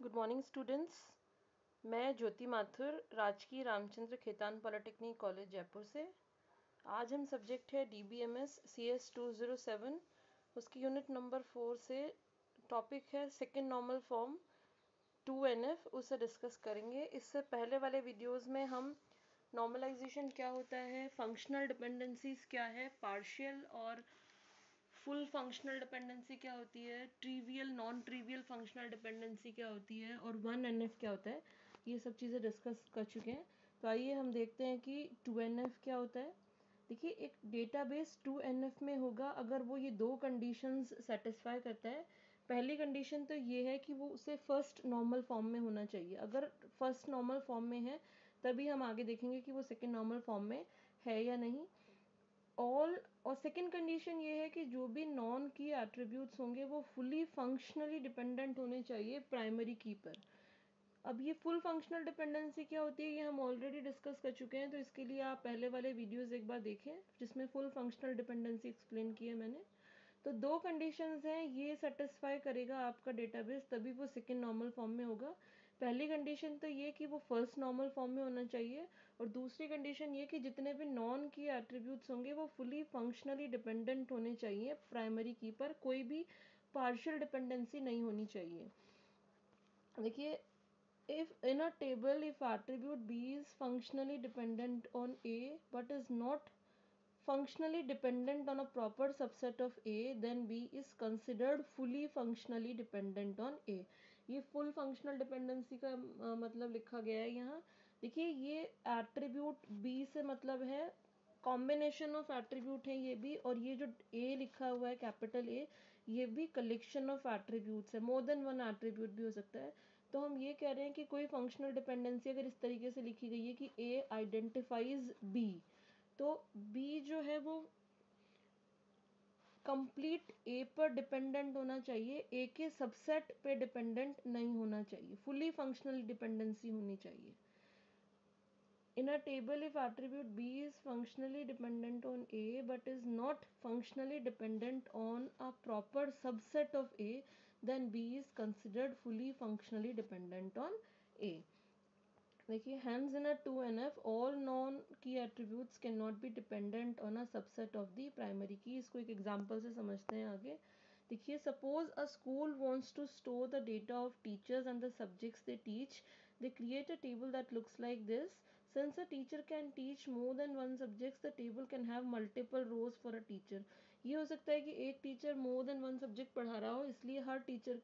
Good morning students. मैं ज्योति माथुर, राजकीय Ramchandra Khetan polytechnic college Jaipur से। आज हम सब्जेक्ट है DBMS CS 207, उसकी यूनिट नंबर 4 से टॉपिक है सेकेंड नॉर्मल फॉर्म 2NF, उसे डिस्कस करेंगे। इससे पहले वाले वीडियोस में हम नॉर्मलाइजेशन क्या होता है, फंक्शनल डिपेंडेंसीज क्या है, पार्शियल और फुल फंक्शनल डिपेंडेंसी क्या होती है, trivial non trivial functional dependency क्या होती है और 1NF क्या होता है, ये सब चीज़ें डिस्कस कर चुके हैं। तो आइए हम देखते हैं कि 2NF क्या होता है। देखिए, एक डेटाबेस 2NF में होगा अगर वो ये दो कंडीशंस सेटिस्फाई करता है। पहली कंडीशन तो ये है कि वो उसे फर्स्ट नॉर्मल फॉर्म में होना चाहिए। अगर फर्स्ट नॉर्मल फॉर्म में है तभी हम आगे देखेंगे कि वो सेकेंड नॉर्मल फॉर्म में है या नहीं। ऑल और सेकेंड कंडीशन ये है कि जो भी नॉन की एट्रीब्यूट्स होंगे वो फुली फंक्शनली डिपेंडेंट होने चाहिए प्राइमरी की पर। अब ये फुल फंक्शनल डिपेंडेंसी क्या होती है ये हम ऑलरेडी डिस्कस कर चुके हैं, तो इसके लिए आप पहले वाले वीडियोस एक बार देखें जिसमें फुल फंक्शनल डिपेंडेंसी एक्सप्लेन की है मैंने। तो दो कंडीशंस हैं, ये सेटिस्फाई करेगा आपका डेटाबेस तभी वो सेकेंड नॉर्मल फॉर्म में होगा। पहली कंडीशन तो ये कि वो फर्स्ट नॉर्मल फॉर्म में होना चाहिए, और दूसरी कंडीशन ये कि जितने भी नॉन की एट्रीब्यूट्स होंगे वो फुली फंक्शनली डिपेंडेंट होने चाहिए प्राइमरी की पर, कोई भी पार्शियल डिपेंडेंसी नहीं होनी चाहिए। देखिए, if in a table if attribute B is functionally dependent on A but is not functionally dependent on a proper subset of A, then B is considered fully functionally dependent on A। ये full functional dependency का मतलब लिखा गया है यहाँ। देखिए, ये attribute B से मतलब है कॉम्बिनेशन ऑफ एट्रीब्यूट है ये भी, और ये जो A लिखा हुआ है कैपिटल A, ये भी कलेक्शन ऑफ एट्रीब्यूट्स है, मोर देन वन एट्रीब्यूट भी हो सकता है। तो हम ये कह रहे हैं कि कोई फंक्शनल डिपेंडेंसी अगर इस तरीके से लिखी गई है कि A आइडेंटिफाइज B, तो B जो है वो कंप्लीट A पर डिपेंडेंट होना चाहिए, A के सबसेट पे डिपेंडेंट नहीं होना चाहिए, फुली फंक्शनल डिपेंडेंसी होनी चाहिए। In a table, if attribute B is functionally dependent on A but is not functionally dependent on a proper subset of A, then B is considered fully functionally dependent on A। देखिए, hence in a 2NF all non key attributes cannot be dependent on a subset of the primary key। इसको एक example से समझते हैं आगे। देखिए, suppose a school wants to store the data of teachers and the subjects they teach, they create a table that looks like this। Since a teacher can teach more than one subjects, the table can have multiple rows for a teacher। ये हो सकता है कि एक teacher more than one subject पढ़ा रहा हो, इसलिए हर टीचर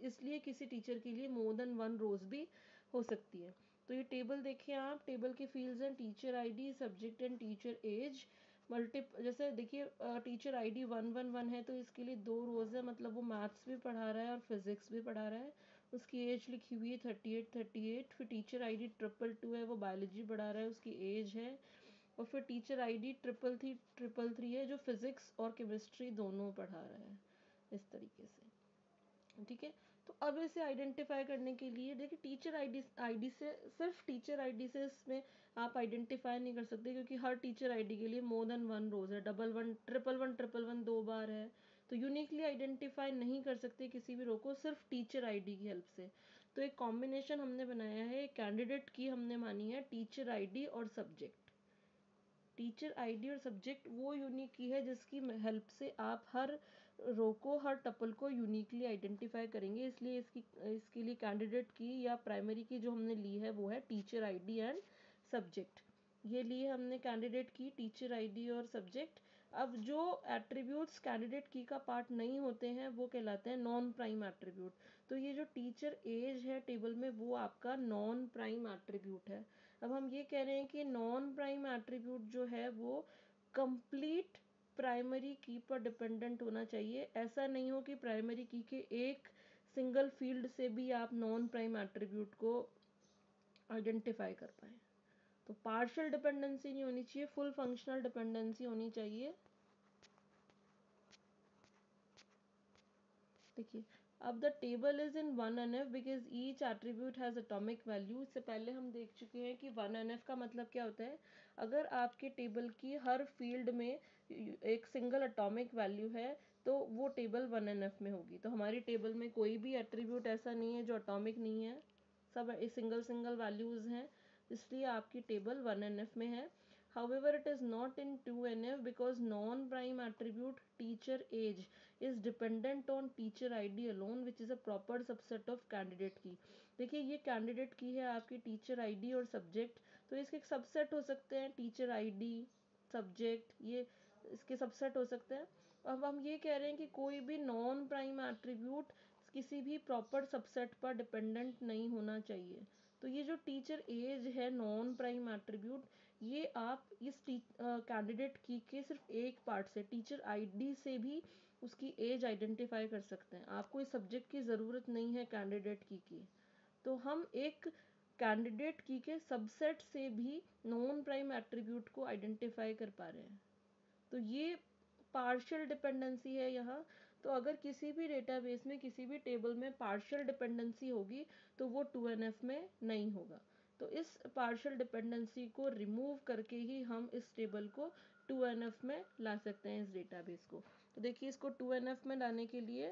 इसलिए किसी टीचर के लिए मोर देन वन रोज भी हो सकती है। तो ये टेबल देखिए आप, टेबल के फील्ड्स हैं teacher ID, subject and teacher age. जैसे देखिए, टीचर आईडी 111 है तो इसके लिए दो रोज है, मतलब वो मैथ्स भी पढ़ा रहा है और फिजिक्स भी पढ़ा रहा है। उसकी एज लिखी हुई है 38। फिर टीचर आईडी 222 है, वो बायोलॉजी पढ़ा रहा है, उसकी एज है। और फिर टीचर आईडी 333 है जो फिजिक्स और केमिस्ट्री दोनों पढ़ा रहा है, इस तरीके से। ठीक है, तो अब इसे आइडेंटिफाई करने के लिए देखिए, टीचर आईडी से, सिर्फ टीचर आईडी से इसमें आप आइडेंटिफाई नहीं कर सकते, क्योंकि हर टीचर आईडी के लिए मोर देन वन रोज है, 1111 दो बार है, तो यूनिकली आइडेंटिफाई नहीं कर सकते किसी भी रो को सिर्फ टीचर आईडी की हेल्प से। तो एक कॉम्बिनेशन हमने बनाया है, कैंडिडेट की हमने मानी है टीचर आईडी और सब्जेक्ट। टीचर आईडी और सब्जेक्ट वो यूनिक की है जिसकी हेल्प से आप हर रो को, हर टपल को यूनिकली आइडेंटिफाई करेंगे, इसलिए इसके लिए कैंडिडेट की या प्राइमरी की जो हमने ली है वो है टीचर आईडी एंड सब्जेक्ट। ये लिए हमने कैंडिडेट की, टीचर आईडी और सब्जेक्ट। अब जो एट्रीब्यूट्स कैंडिडेट की का पार्ट नहीं होते हैं वो कहलाते हैं नॉन प्राइम एट्रीब्यूट। तो ये जो टीचर एज है टेबल में वो आपका नॉन प्राइम एट्रीब्यूट है। अब हम ये कह रहे हैं कि नॉन प्राइम एट्रीब्यूट जो है वो कंप्लीट प्राइमरी की पर डिपेंडेंट होना चाहिए। ऐसा नहीं हो कि प्राइमरी की के एक सिंगल फील्ड से भी आप नॉन प्राइम एट्रीब्यूट को आइडेंटिफाई कर पाए। तो पार्शियल डिपेंडेंसी नहीं होनी चाहिए, फुल फंक्शनल डिपेंडेंसी होनी चाहिए। देखिए, अब the table is in 1NF because each attribute has atomic value. इससे पहले हम देख चुके हैं कि 1NF का मतलब क्या होता है। अगर आपके टेबल की हर फील्ड में एक सिंगल एटॉमिक वैल्यू है तो वो टेबल 1NF में होगी। तो हमारी टेबल में कोई भी एट्रीब्यूट ऐसा नहीं है जो एटॉमिक नहीं है, सब सिंगल सिंगल वैल्यूज हैं, इसलिए आपकी टेबल 1NF में है। However, it is not in 2NF because non-prime attribute teacher age is dependent on teacher ID alone, which is a proper subset of candidate key। देखिए ये कैंडिडेट की है आपकी टीचर आईडी और सब्जेक्ट, तो इसके सबसेट हो सकते हैं टीचर आईडी, सब्जेक्ट, ये इसके सबसेट हो सकते हैं। अब हम ये कह रहे हैं कि कोई भी नॉन प्राइम एट्रीब्यूट किसी भी प्रॉपर सबसेट पर डिपेंडेंट नहीं होना चाहिए। तो ये जो टीचर एज है नॉन प्राइम एट्रीब्यूट, ये आप इस कैंडिडेट की के सिर्फ एक पार्ट से, टीचर आईडी से भी उसकी एज आइडेंटिफाई कर सकते हैं। आपको इस सब्जेक्ट की ज़रूरत नहीं है कैंडिडेट की। तो हम एक कैंडिडेट की के सबसेट से भी नॉन प्राइम एट्रीब्यूट को आइडेंटिफाई कर पा रहे हैं। तो ये पार्शियल डिपेंडेंसी है यहाँ। तो अगर किसी भी डेटाबेस में किसी भी टेबल में पार्शियल डिपेंडेंसी होगी तो वो 2NF में नहीं होगा। तो इस पार्शियल डिपेंडेंसी को रिमूव करके ही हम इस टेबल को 2NF में ला सकते हैं, इस डेटाबेस को। तो देखिए इसको 2NF में लाने के लिए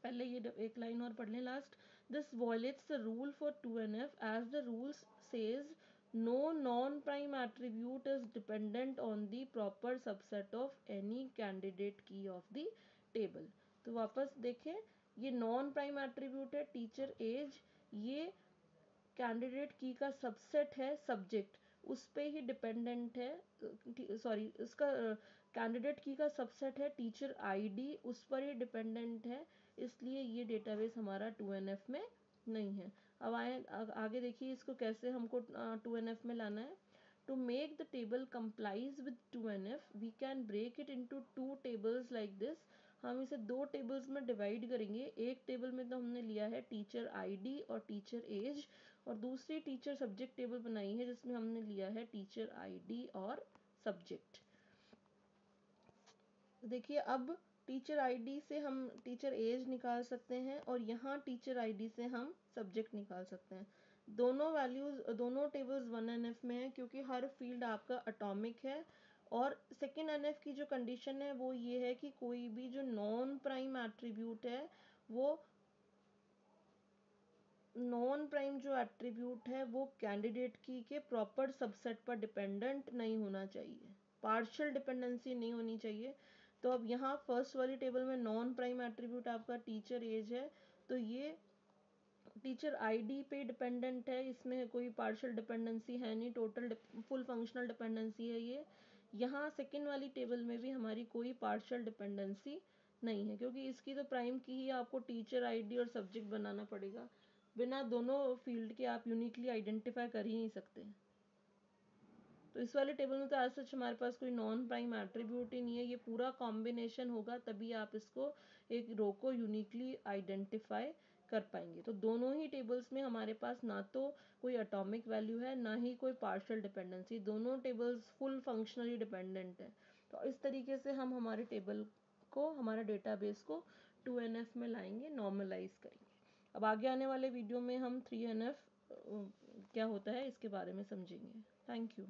पहले ये एक लाइन और पढ़ लें last. This violates the rule for 2NF as the rules says no non-prime attribute is dependent on the proper subset of any candidate key of the table। तो वापस देखें, ये नॉन प्राइम एट्रीब्यूट है teacher as, ये candidate की का subset है subject, उस पे ही डिपेंडेंट है, सॉरी उसका कैंडिडेट की का सबसेट है टीचर आईडी, उस पर ही डिपेंडेंट है, इसलिए ये डेटाबेस हमारा 2NF में नहीं है। अब आगे देखिए इसको कैसे हमको 2NF में लाना है। To make the table complies with 2NF we can break it into 2 tables like this. हम इसे 2 टेबल्स में डिवाइड करेंगे। एक टेबल में तो हमने लिया है टीचर आईडी और टीचर एज, और दूसरी टीचर सब्जेक्ट टेबल बनाई है जिसमें हमने लिया है टीचर आईडी और सब्जेक्ट। देखिए अब टीचर आईडी से हम टीचर एज निकाल सकते हैं और यहाँ टीचर आईडी से हम सब्जेक्ट निकाल सकते हैं। दोनों वैल्यूज, दोनों टेबल्स 1NF में है क्योंकि हर फील्ड आपका एटॉमिक है। और सेकेंड NF की जो कंडीशन है वो ये है कि कोई भी जो नॉन प्राइम एट्रीब्यूट है, वो नॉन प्राइम जो एट्रीब्यूट है वो कैंडिडेट की के प्रॉपर सबसेट पर डिपेंडेंट नहीं होना चाहिए, पार्शियल डिपेंडेंसी नहीं होनी चाहिए। तो अब यहाँ फर्स्ट वाली टेबल में नॉन प्राइम एट्रीब्यूट आपका टीचर एज है, तो ये टीचर आईडी पे डिपेंडेंट है, इसमें कोई पार्शियल डिपेंडेंसी है नहीं, टोटल फुल फंक्शनल डिपेंडेंसी है ये। यहाँ सेकेंड वाली टेबल में भी हमारी कोई पार्शियल डिपेंडेंसी नहीं है क्योंकि इसकी तो प्राइम की ही आपको टीचर आईडी और सब्जेक्ट बनाना पड़ेगा, बिना दोनों फील्ड के आप यूनिकली आइडेंटिफाई कर ही नहीं सकते। तो इस वाले टेबल में तो आज सच हमारे पास कोई नॉन प्राइम एट्रीब्यूट ही नहीं है, ये पूरा कॉम्बिनेशन होगा तभी आप इसको एक रो को यूनिकली आइडेंटिफाई कर पाएंगे। तो दोनों ही टेबल्स में हमारे पास ना तो कोई एटॉमिक वैल्यू है ना ही कोई पार्शियल डिपेंडेंसी, दोनों टेबल्स फुल फंक्शनली डिपेंडेंट है। तो इस तरीके से हम हमारे टेबल को, हमारा डेटाबेस को 2NF में लाएंगे, नॉर्मलाइज करेंगे। अब आगे आने वाले वीडियो में हम 3NF क्या होता है इसके बारे में समझेंगे। Thank you.